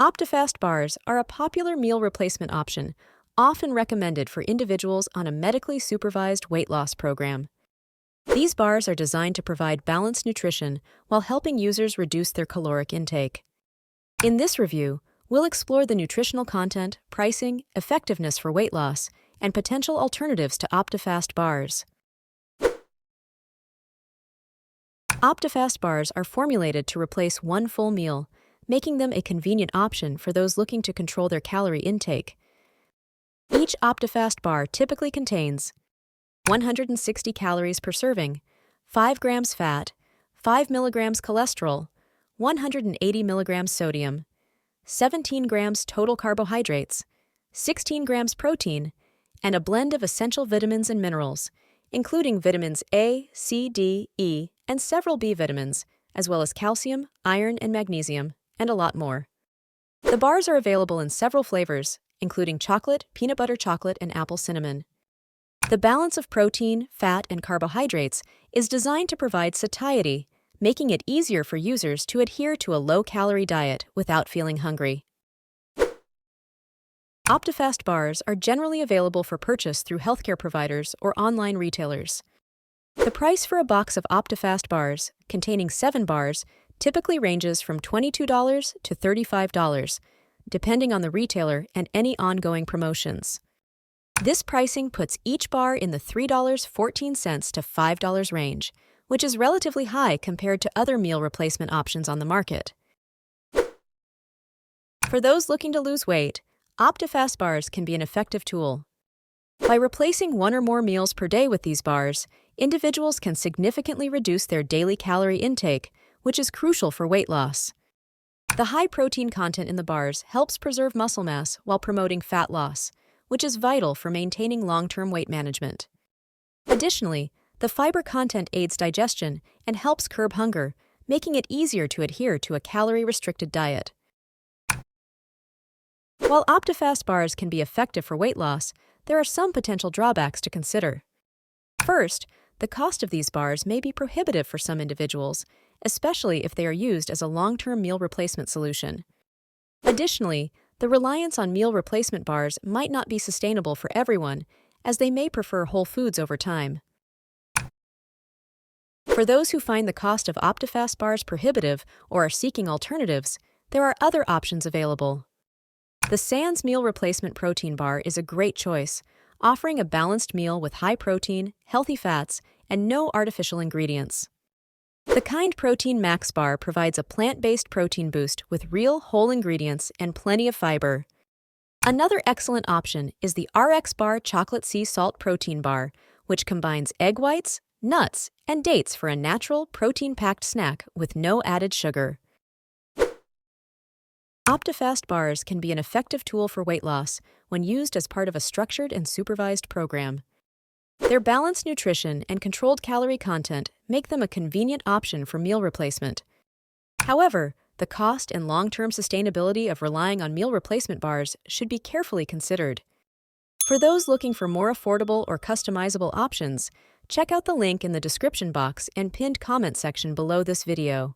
Optifast bars are a popular meal replacement option, often recommended for individuals on a medically supervised weight loss program. These bars are designed to provide balanced nutrition while helping users reduce their caloric intake. In this review, we'll explore the nutritional content, pricing, effectiveness for weight loss, and potential alternatives to Optifast bars. Optifast bars are formulated to replace one full meal, making them a convenient option for those looking to control their calorie intake. Each Optifast bar typically contains 160 calories per serving, 5 grams fat, 5 milligrams cholesterol, 180 milligrams sodium, 17 grams total carbohydrates, 16 grams protein, and a blend of essential vitamins and minerals, including vitamins A, C, D, E, and several B vitamins, as well as calcium, iron, and magnesium, and a lot more. The bars are available in several flavors, including chocolate, peanut butter chocolate, and apple cinnamon. The balance of protein, fat, and carbohydrates is designed to provide satiety, making it easier for users to adhere to a low-calorie diet without feeling hungry. Optifast bars are generally available for purchase through healthcare providers or online retailers. The price for a box of Optifast bars, containing 7 bars, typically ranges from $22 to $35, depending on the retailer and any ongoing promotions. This pricing puts each bar in the $3.14 to $5 range, which is relatively high compared to other meal replacement options on the market. For those looking to lose weight, Optifast bars can be an effective tool. By replacing one or more meals per day with these bars, individuals can significantly reduce their daily calorie intake, which is crucial for weight loss. The high protein content in the bars helps preserve muscle mass while promoting fat loss, which is vital for maintaining long-term weight management. Additionally, the fiber content aids digestion and helps curb hunger, making it easier to adhere to a calorie-restricted diet. While Optifast bars can be effective for weight loss, there are some potential drawbacks to consider. First, the cost of these bars may be prohibitive for some individuals, especially if they are used as a long-term meal replacement solution. Additionally, the reliance on meal replacement bars might not be sustainable for everyone, as they may prefer whole foods over time. For those who find the cost of Optifast bars prohibitive or are seeking alternatives, there are other options available. The Sans Meal Replacement Protein Bar is a great choice, offering a balanced meal with high protein, healthy fats, and no artificial ingredients. The Kind Protein Max Bar provides a plant-based protein boost with real whole ingredients and plenty of fiber. Another excellent option is the RX Bar Chocolate Sea Salt Protein Bar, which combines egg whites, nuts, and dates for a natural, protein-packed snack with no added sugar. Optifast bars can be an effective tool for weight loss when used as part of a structured and supervised program. Their balanced nutrition and controlled calorie content make them a convenient option for meal replacement. However, the cost and long-term sustainability of relying on meal replacement bars should be carefully considered. For those looking for more affordable or customizable options, check out the link in the description box and pinned comment section below this video.